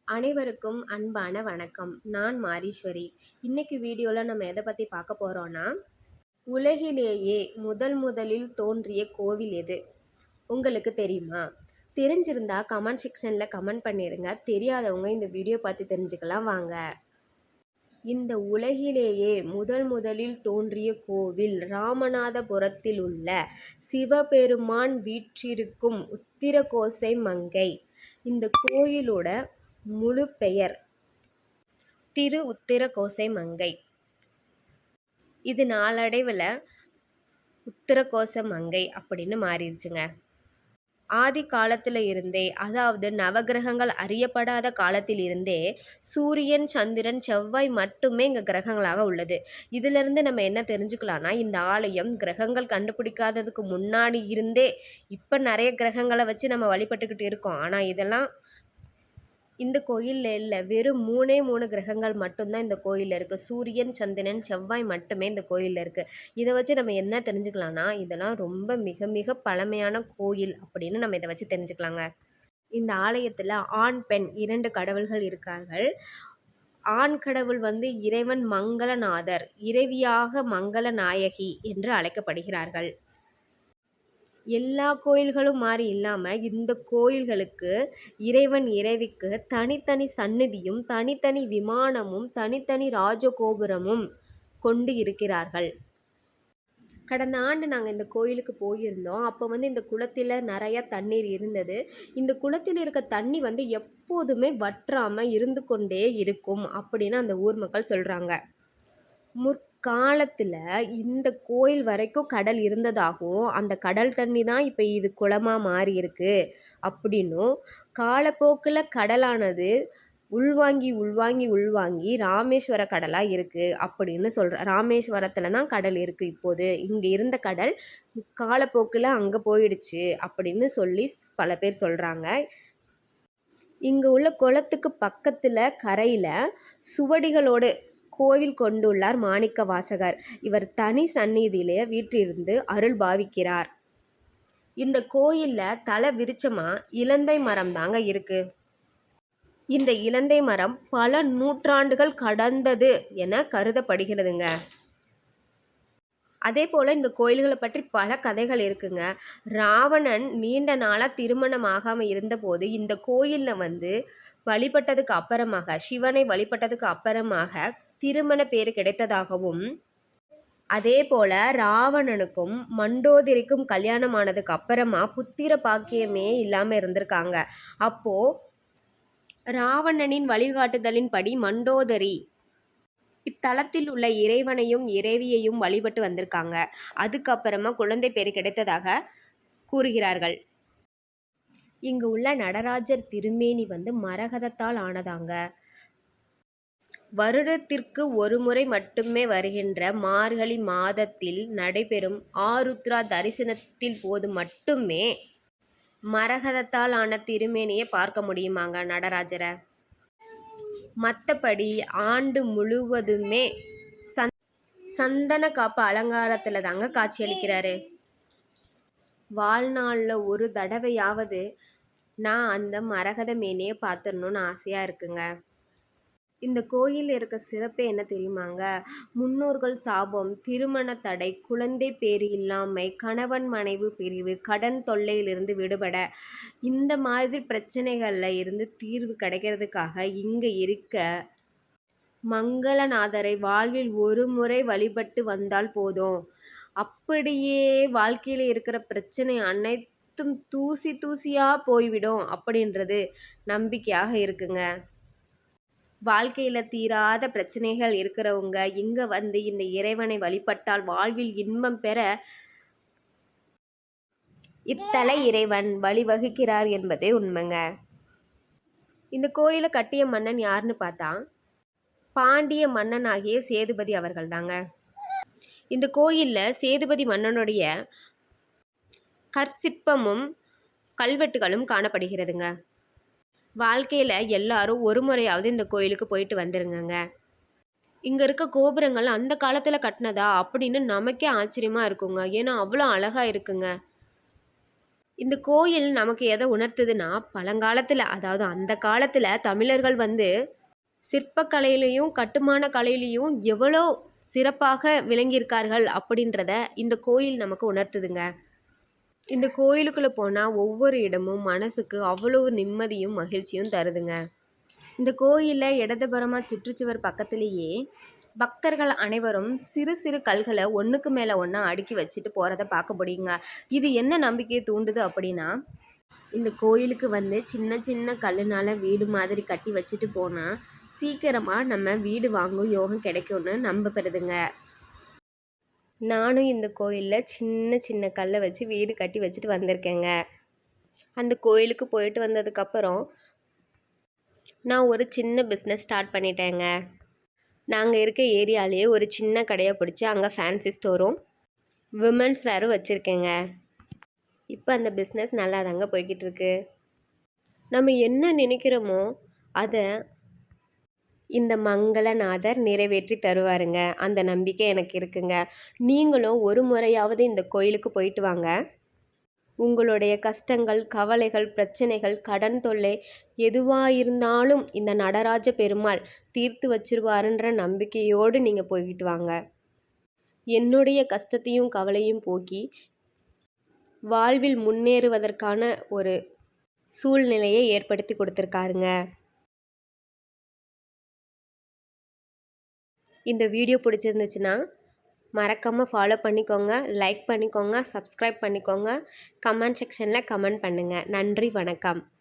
அனைவருக்கும் அன்பான வணக்கம். நான் மாரீஸ்வரி. இன்னைக்கு வீடியோவில் நம்ம எதை பற்றி பார்க்க போகிறோன்னா, உலகிலேயே முதலில் தோன்றிய கோவில் எது? உங்களுக்கு தெரியுமா? தெரிஞ்சிருந்தா கமெண்ட் செக்ஷனில் கமெண்ட் பண்ணிடுங்க. தெரியாதவங்க இந்த வீடியோ பார்த்து தெரிஞ்சுக்கலாம் வாங்க. இந்த உலகிலேயே முதலில் தோன்றிய கோவில் ராமநாதபுரத்தில் உள்ள சிவபெருமான் வீற்றிருக்கும் உத்திரகோசை மங்கை. இந்த கோயிலோட முழு பெயர் திரு உத்திரகோசை மங்கை. இது நாளடைவில் உத்திரகோச மங்கை அப்படின்னு மாறிடுச்சுங்க. ஆதி காலத்தில் இருந்தே, அதாவது நவகிரகங்கள் அறியப்படாத காலத்தில் இருந்தே சூரியன், சந்திரன், செவ்வாய் மட்டுமே இங்கே கிரகங்களாக உள்ளது. இதிலிருந்து நம்ம என்ன தெரிஞ்சுக்கலாம்னா, இந்த ஆலயம் கிரகங்கள் கண்டுபிடிக்காததுக்கு முன்னாடி இருந்தே இப்போ நிறைய கிரகங்களை வச்சு நம்ம வழிபட்டுக்கிட்டு இருக்கோம். ஆனால் இதெல்லாம் இந்த கோயிலில் இல்லை. வெறும் மூணு கிரகங்கள் மட்டும்தான் இந்த கோயிலில் இருக்குது. சூரியன், சந்திரன், செவ்வாய் மட்டுமே இந்த கோயிலில் இருக்குது. இதை வச்சு நம்ம என்ன தெரிஞ்சுக்கலாம்னா, இதெல்லாம் ரொம்ப மிக மிக பழமையான கோயில் அப்படின்னு நம்ம இதை வச்சு தெரிஞ்சுக்கலாங்க. இந்த ஆலயத்தில் ஆண், பெண் 2 கடவுள்கள் இருக்கார்கள். ஆண் கடவுள் இறைவன் மங்களநாதர், இறைவியாக மங்களநாயகி என்று அழைக்கப்படுகிறார்கள். எல்லா கோயில்களும் மாதிரி இல்லாமல் இந்த கோயில்களுக்கு இறைவன் இறைவிக்கு தனித்தனி சந்நிதியும் தனித்தனி விமானமும் தனித்தனி ராஜகோபுரமும் கொண்டு இருக்கிறார்கள். கடந்த ஆண்டு நாங்கள் இந்த கோயிலுக்கு போயிருந்தோம். அப்போ இந்த குளத்தில் நிறையா தண்ணீர் இருந்தது. இந்த குளத்தில் இருக்க தண்ணி எப்போதுமே வற்றாமல் இருந்து கொண்டே இருக்கும் அப்படின்னு அந்த ஊர் மக்கள் சொல்கிறாங்க. முற்காலத்தில் இந்த கோயில் வரைக்கும் கடல் இருந்ததாகவும், அந்த கடல் தண்ணி தான் இப்போ இது குளமாக மாறி இருக்கு அப்படின்னும், காலப்போக்கில் கடலானது உள்வாங்கி ராமேஸ்வர கடலாக இருக்குது அப்படின்னு ராமேஸ்வரத்தில் தான் கடல் இருக்குது. இப்போது இங்கே இருந்த கடல் காலப்போக்கில் அங்கே போயிடுச்சு அப்படின்னு சொல்லி பல பேர் சொல்கிறாங்க. இங்கே உள்ள குளத்துக்கு பக்கத்தில் கரையில் சுவடிகளோடு கோவில் கொண்டுள்ளார் மாணிக்க வாசகர். இவர் தனி சந்நிதியிலே வீற்றிருந்து அருள் பாவிக்கிறார். இந்த கோயிலில் தல விருட்சமாக இலந்தை மரம் தாங்க இருக்கு. இந்த இலந்தை மரம் பல நூற்றாண்டுகள் கடந்தது என கருதப்படுகிறதுங்க. அதே போல் இந்த கோயில்களை பற்றி பல கதைகள் இருக்குங்க. ராவணன் நீண்ட நாளாக திருமணம் ஆகாமல் இருந்தபோது இந்த கோயிலில் வழிபட்டதுக்கு அப்புறமாக, சிவனை வழிபட்டதுக்கு அப்புறமாக திருமண பேர் கிடைத்ததாகவும், அதே போல ராவணனுக்கும் மண்டோதரிக்கும் கல்யாணம் ஆனதுக்கு அப்புறமா புத்திர பாக்கியமே இல்லாமல் இருந்திருக்காங்க. அப்போ ராவணனின் வழிகாட்டுதலின்படி மண்டோதரி இத்தலத்தில் உள்ள இறைவனையும் இறைவியையும் வழிபட்டு வந்திருக்காங்க. அதுக்கப்புறமா குழந்தை பேர் கிடைத்ததாக கூறுகிறார்கள். இங்கு உள்ள நடராஜர் திருமேனி மரகதத்தால் ஆனதாங்க. வருடத்திற்கு ஒரு முறை மட்டுமே வருகின்ற மார்கழி மாதத்தில் நடைபெறும் ஆருத்ரா தரிசனத்தில் போது மட்டுமே மரகதத்தால் ஆன திருமேனியை பார்க்க முடியுமாங்க நடராஜரை. மற்றபடி ஆண்டு முழுவதுமே சந்தன காப்பு அலங்காரத்தில் தாங்க காட்சியளிக்கிறாரு. வாழ்நாளில் ஒரு தடவையாவது நான் அந்த மரகத மேனியை பார்த்துடணுன்னு ஆசையாக இருக்குங்க. இந்த கோயிலில் இருக்க சிறப்பு என்ன தெரியுமாங்க? முன்னோர்கள் சாபம், திருமண தடை, குழந்தை பேறு இல்லாமை, கணவன் மனைவி பிரிவு, கடன் தொல்லையிலிருந்து விடுபட, இந்த மாதிரி பிரச்சனைகளில் இருந்து தீர்வு கிடைக்கிறதுக்காக இங்கே இருக்க மங்களநாதரை வாழ்வில் ஒரு முறை வழிபட்டு வந்தால் போதும், அப்படியே வாழ்க்கையில் இருக்கிற பிரச்சனை அனைத்தும் தூசியாக போய்விடும் அப்படின்றது நம்பிக்கையாக இருக்குங்க. வாழ்க்கையில் தீராத பிரச்சனைகள் இருக்கிறவங்க இங்கே இந்த இறைவனை வழிபட்டால் வாழ்வில் இன்பம் பெற இத்தல இறைவன் வழிவகுக்கிறார் என்பதே உண்மைங்க. இந்த கோயிலை கட்டிய மன்னன் யாருன்னு பார்த்தா, பாண்டிய மன்னனாகிய சேதுபதி அவர்கள் தாங்க. இந்த கோயிலில் சேதுபதி மன்னனுடைய கற்சிற்பமும் கல்வெட்டுகளும் காணப்படுகிறதுங்க. வாழ்க்கையில் எல்லாரும் ஒரு முறையாவது இந்த கோயிலுக்கு போயிட்டு வந்துருங்க. இங்கே இருக்க கோபுரங்கள் அந்த காலத்தில் கட்டினதா அப்படின்னு நமக்கே ஆச்சரியமாக இருக்குங்க. ஏன்னா அவ்வளோ அழகாக இருக்குங்க. இந்த கோயில் நமக்கு எதை உணர்த்துதுன்னா, பழங்காலத்தில் அதாவது அந்த காலத்தில் தமிழர்கள் சிற்பக்கலையிலையும் கட்டுமான கலையிலையும் எவ்வளோ சிறப்பாக விளங்கியிருக்கார்கள் அப்படின்றத இந்த கோயில் நமக்கு உணர்த்துதுங்க. இந்த கோயிலுக்குள்ளே போனால் ஒவ்வொரு இடமும் மனசுக்கு அவ்வளோ நிம்மதியும் மகிழ்ச்சியும் தருதுங்க. இந்த கோயிலில் இடதுபுறமாக சுற்றுச்சுவர் பக்கத்துலேயே பக்தர்கள் அனைவரும் சிறு சிறு கல்களை ஒன்றுக்கு மேலே ஒன்றா அடுக்கி வச்சுட்டு போகிறத பார்க்க முடியுங்க. இது என்ன நம்பிக்கையை தூண்டுது அப்படின்னா, இந்த கோயிலுக்கு சின்ன சின்ன கல்லுனால் வீடு மாதிரி கட்டி வச்சுட்டு போனால் சீக்கிரமாக நம்ம வீடு வாங்கும் யோகம் கிடைக்கும்னு நம்பப்படுதுங்க. நானும் இந்த கோயிலில் சின்ன சின்ன கல்லை வச்சு வீடு கட்டி வச்சுட்டு வந்திருக்கேங்க. அந்த கோயிலுக்கு போயிட்டு வந்ததுக்கப்புறம் நான் ஒரு சின்ன பிஸ்னஸ் ஸ்டார்ட் பண்ணிட்டேங்க. நாங்கள் இருக்க ஏரியாலேயே ஒரு சின்ன கடையை பிடிச்சி அங்கே ஃபேன்சி ஸ்டோரும் விமன்ஸ் வேரும் வச்சுருக்கேங்க. இப்போ அந்த பிஸ்னஸ் நல்லா தாங்க போய்கிட்டு இருக்கு. நம்ம என்ன நினைக்கிறோமோ அதை இந்த மங்களநாதர் நிறைவேற்றி தருவாருங்க. அந்த நம்பிக்கை எனக்கு இருக்குங்க. நீங்களும் ஒரு முறையாவது இந்த கோயிலுக்கு போயிட்டு வாங்க. உங்களுடைய கஷ்டங்கள், கவலைகள், பிரச்சனைகள், கடன் தொல்லை எதுவாக இருந்தாலும் இந்த நடராஜ பெருமாள் தீர்த்து வச்சிருவாருன்ற நம்பிக்கையோடு நீங்கள் போய்கிட்டு வாங்க. என்னுடைய கஷ்டத்தையும் கவலையும் போக்கி வாழ்வில் முன்னேறுவதற்கான ஒரு சூழ்நிலையை ஏற்படுத்தி கொடுத்துருக்காருங்க. இந்த வீடியோ பிடிச்சிருந்துச்சுன்னா மறக்காமல் ஃபாலோ பண்ணிக்கோங்க, லைக் பண்ணிக்கோங்க, சப்ஸ்கிரைப் பண்ணிக்கோங்க, கமெண்ட் செக்ஷனில் கமெண்ட் பண்ணுங்கள். நன்றி, வணக்கம்.